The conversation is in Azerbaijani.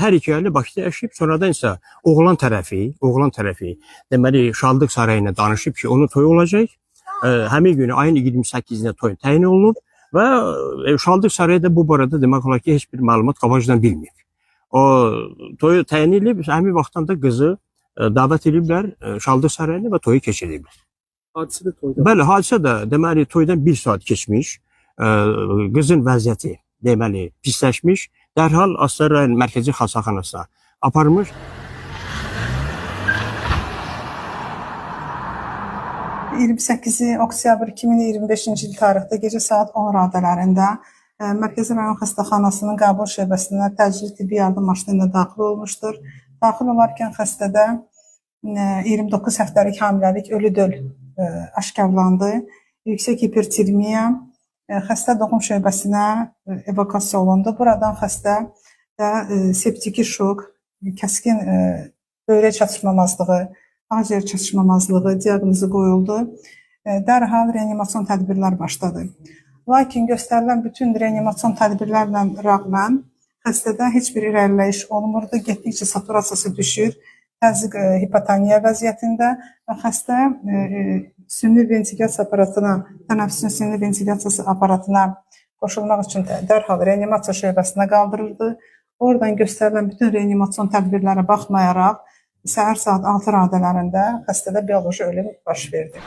hər iki ailə Bakıda yaşayıb, sonradan isə oğlan tərəfi deməli Şadlıq Sarayı ilə danışıb ki, onun toyu olacaq. Həmin günü ayın 28-də toy təyin olunub və Şadlıq Sarayı da bu barədə demək olar ki, heç bir məlumat qabaqcadan bilmir. O toyu təyin edib, həmin vaxtdan da qızı dəvət ediblər Şadlıq Sarayına və toyu keçiriblər. Hadisə də toyda. Bəli, hadisə də deməli toydan 1 saat keçmiş, qızın vəziyyəti deməli pisləşmiş, dərhal Astara rayon mərkəzi xəstəxanasına aparılmış. 28 oktyabr 2025-ci il tarixdə gecə saat 10 radələrində Mərkəzi rayon xəstəxanasının qəbul şöbəsinə təcili tibbi yardım maşını ilə daxil olmuşdur. Daxil olarkən xəstədə 29 həftəlik hamiləlik ölü döl aşkarlandı. Yüksək hipertermiya, xəstə doğum şöbəsinə evakuasiya olundu. Buradan xəstə septiki şok, kəskin böyrək çatışmamazlığı, akciğer çatışmamazlığı diaqnozu qoyuldu. Dərhal reanimasyon tədbirlər başladı. Lakin göstərilən bütün reanimasyon tədbirlərlə rəğmən xəstədə heç bir irəliləyiş olmurdu. Getdikcə saturasiyası düşür, təzyiq hipotoniya vəziyyətində və xəstə sünni ventilyasiya aparatına, tənəffüsün sünni ventilyasiyası aparatına qoşulmaq üçün dərhal reanimasiya şöbəsinə qaldırıldı. Oradan göstərilən bütün reanimasyon tədbirlərə baxmayaraq səhər saat 6 radələrində xəstədə bioloji ölüm baş verdi.